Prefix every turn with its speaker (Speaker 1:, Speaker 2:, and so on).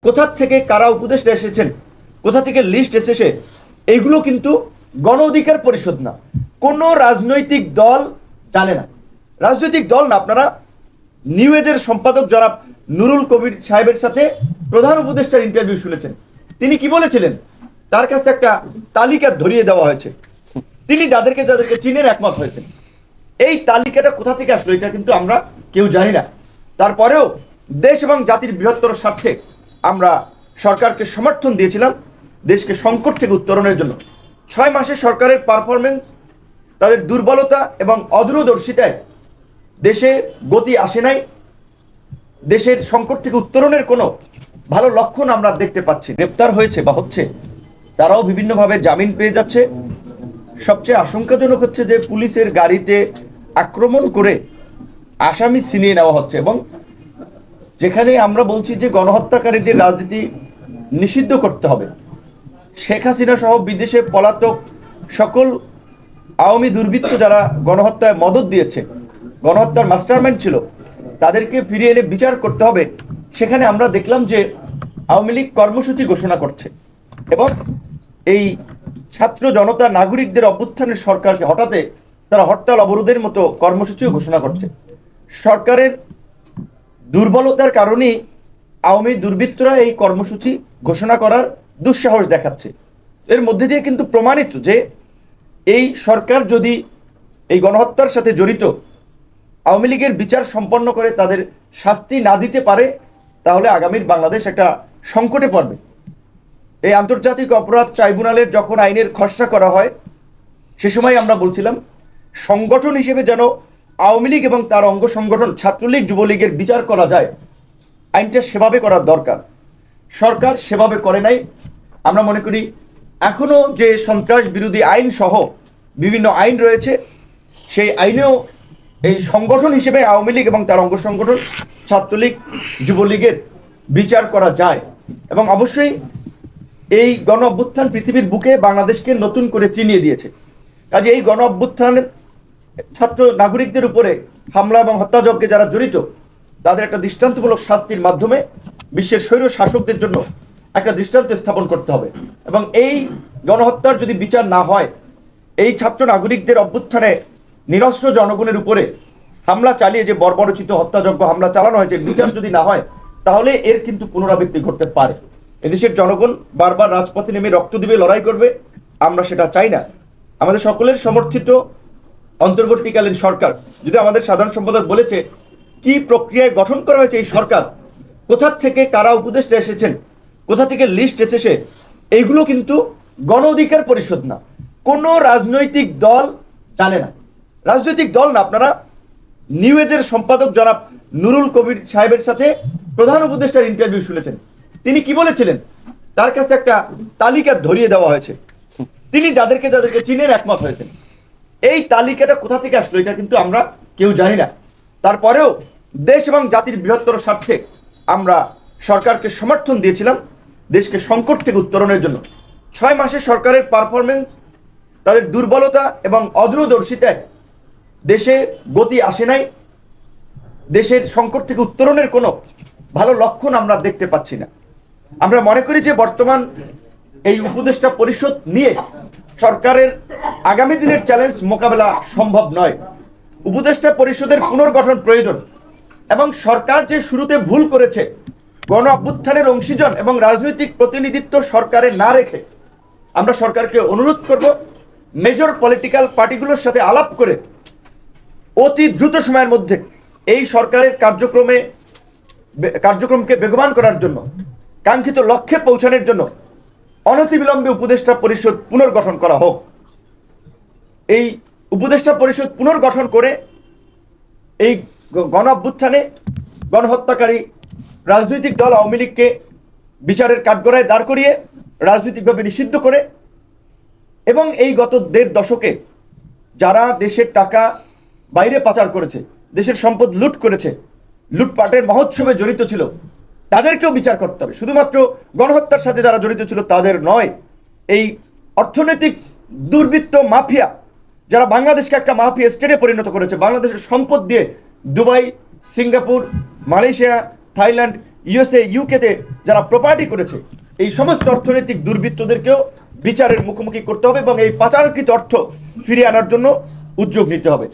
Speaker 1: কোথা থেকে কারা উপদেষ্টা এসেছেন, কোথা থেকে লিস্ট এসেছে, এইগুলো কিন্তু গণ অধিকার পরিষদ না, কোনো রাজনৈতিক দল জানে না। রাজনৈতিক দল না, আপনারা নিউ এজের সম্পাদক জনাব নুরুল কবির সাহেবের সাথে প্রধান উপদেষ্টার ইন্টারভিউ শুনেছেন। তিনি কি বলেছিলেন? তার কাছে একটা তালিকা ধরিয়ে দেওয়া হয়েছে, তিনি যাদেরকে যাদেরকে চীনের একমত হয়েছেন। এই তালিকাটা কোথা থেকে আসলো এটা কিন্তু আমরা কেউ জানি না। তারপরেও দেশ এবং জাতির বৃহত্তর স্বার্থে আমরা সরকারকে সমর্থন দিয়েছিলাম দেশকে সংকট থেকে উত্তরণের জন্য। 6 মাসে সরকারের পারফরমেন্স, তাদের দুর্বলতা এবং অদূরদর্শিতায় দেশে গতি আসে নাই, দেশের সংকট থেকে উত্তরণের কোনো ভালো লক্ষণ আমরা দেখতে পাচ্ছি। গ্রেপ্তার হয়েছে বা হচ্ছে, তারাও বিভিন্নভাবে জামিন পেয়ে যাচ্ছে। সবচেয়ে আশঙ্কাজনক হচ্ছে যে পুলিশের গাড়িতে আক্রমণ করে আসামি ছিনিয়ে নেওয়া হচ্ছে, এবং যেখানে আমরা বলছি যে গণহত্যাকারীদের রাজনীতি নিষিদ্ধ করতে হবে, শেখ হাসিনা সহ বিদেশে পলাতক সকল আওয়ামী দুর্বৃত্ত যারা গণহত্যায় মদত দিয়েছে, গণহত্যার মাস্টারমাইন্ড ছিল, তাদেরকে ফিরিয়ে এনে বিচার করতে হবে। সেখানে আমরা দেখলাম যে আওয়ামী লীগ কর্মসূচি ঘোষণা করছে এবং এই ছাত্র জনতা নাগরিকদের অভ্যুত্থানের সরকারকে হঠাতে তারা হরতাল অবরোধের মতো কর্মসূচিও ঘোষণা করছে। সরকারের দুর্বলতার কারণেই আওয়ামী দুর্বৃত্তরা এই কর্মসূচি ঘোষণা করার দুঃসাহস দেখাচ্ছে। এর মধ্যে দিয়ে কিন্তু প্রমাণিত যে এই সরকার যদি এই গণহত্যার সাথে জড়িত আওয়ামী লীগের বিচার সম্পন্ন করে তাদের শাস্তি না দিতে পারে, তাহলে আগামীর বাংলাদেশ একটা সংকটে পড়বে। এই আন্তর্জাতিক অপরাধ ট্রাইব্যুনালের যখন আইনের খসড়া করা হয়, সে সময় আমরা বলছিলাম সংগঠন হিসেবে যেন আওয়ামী লীগ এবং তার অঙ্গ সংগঠন ছাত্রলীগ যুবলীগের বিচার করা যায়, আইনটা সেভাবে করার দরকার। সরকার সেভাবে করে নাই। আমরা মনে করি এখনো যে সন্ত্রাস বিরোধী আইন সহ বিভিন্ন আইন রয়েছে, সেই আইনেও এই সংগঠন হিসেবে আওয়ামী লীগ এবং তার অঙ্গ সংগঠন ছাত্রলীগ যুবলীগের বিচার করা যায়। এবং অবশ্যই এই গণ অভ্যুত্থান পৃথিবীর বুকে বাংলাদেশকে নতুন করে চিনিয়ে দিয়েছে। কাজে এই গণ অভ্যুত্থানের ছাত্র নাগরিকদের উপরে হামলা এবং হত্যাযজ্ঞে যারা জড়িত, তাদের একটা দৃষ্টান্তমূলক শাস্তির মাধ্যমে বিশ্বের স্বৈর শাসকদের জন্য একটা দৃষ্টান্ত স্থাপন করতে হবে। এবং এই গণহত্যার যদি বিচার না হয়, এই ছাত্র নাগরিকদের অভ্যুত্থানে নিরস্ত্র জনগণের উপরে হামলা চালিয়ে যে বর্বরচিত হত্যাযজ্ঞ হামলা চালানো হয়েছে, বিচার যদি না হয়, তাহলে এর কিন্তু পুনরাবৃত্তি ঘটতে পারে। এদেশের জনগণ বারবার রাজপথে নেমে রক্ত দিবে, লড়াই করবে, আমরা সেটা চাই না। আমাদের সকলের সমর্থিত অন্তর্বর্তীকালীন সরকার, যদি আমাদের সাধারণ সম্পাদক বলেছে কি প্রক্রিয়ায় গঠন করা হয়েছে এই সরকার, কোথা থেকে কারা উপদেষ্টা এসেছেন, কোথা থেকে লিস্ট এসেছে, এইগুলো কিন্তু গণ অধিকার পরিষদ না, কোনো রাজনৈতিক দল জানে না। রাজনৈতিক দল না, আপনারা নিউ এজের সম্পাদক জনাব নুরুল কবির সাহেবের সাথে প্রধান উপদেষ্টার ইন্টারভিউ শুনেছেন। তিনি কি বলেছিলেন? তার কাছে একটা তালিকা ধরিয়ে দেওয়া হয়েছে, তিনি যাদেরকে যাদেরকে চীনের একমত হয়েছেন। এই তালিকাটা কোথা থেকে আসলো এটা কিন্তু আমরা কেউ জানি না। তারপরেও দেশ এবং জাতির বৃহত্তর স্বার্থে আমরা সরকারকে সমর্থন দিয়েছিলাম দেশকে সংকট থেকে উত্তরণের জন্য। 6 মাসে সরকারের পারফরমেন্স, তাদের দুর্বলতা এবং অদূরদর্শিতায় দেশে গতি আসে নাই, দেশের সংকট থেকে উত্তরণের কোনো ভালো লক্ষণ আমরা দেখতে পাচ্ছি না। আমরা মনে করি যে বর্তমান এই উপদেষ্টা পরিষদ নিয়ে সরকারের আগামী দিনের চ্যালেঞ্জ মোকাবেলা সম্ভব নয়। উপদেষ্টা পরিষদের পুনর্গঠন প্রয়োজন এবং সরকার যে শুরুতে ভুল করেছে, গণ অভ্যুত্থানের অংশীজন এবং রাজনৈতিক প্রতিনিধিত্ব সরকারে না রেখে, আমরা সরকারকে অনুরোধ করব মেজর পলিটিক্যাল পার্টিগুলোর সাথে আলাপ করে অতি দ্রুত সময়ের মধ্যে এই সরকারের কার্যক্রমকে বেগবান করার জন্য, কাঙ্ক্ষিত লক্ষ্যে পৌঁছানোর জন্য অনতিবিলম্বে উপদেষ্টা পরিষদ পুনর্গঠন করা হোক। এই উপদেষ্টা পরিষদ পুনর্গঠন করে এই গণ অভ্যুত্থানে গণহত্যাকারী রাজনৈতিক দল আওয়ামী লীগকে বিচারের কাঠগড়ায় দাঁড় করিয়ে রাজনৈতিকভাবে নিষিদ্ধ করে, এবং এই গত 1.5 দশকে যারা দেশের টাকা বাইরে পাচার করেছে, দেশের সম্পদ লুট করেছে, লুটপাটের মহোৎসবে জড়িত ছিল, তাদেরকেও বিচার করতে হবে। শুধুমাত্র গণহত্যার সাথে যারা জড়িত ছিল তাদের নয়, এই অর্থনৈতিক দুর্বৃত্ত মাফিয়া যারা বাংলাদেশকে একটা মাফিয়া স্টেটে পরিণত করেছে, বাংলাদেশের সম্পদ দিয়ে Dubai, Singapore, Malaysia, Thailand USA ইউকেতে যারা প্রপার্টি করেছে, এই সমস্ত অর্থনৈতিক দুর্বৃত্তদেরকেও বিচারের মুখোমুখি করতে হবে এবং এই পাচারকৃত অর্থ ফিরিয়ে আনার জন্য উদ্যোগ নিতে হবে।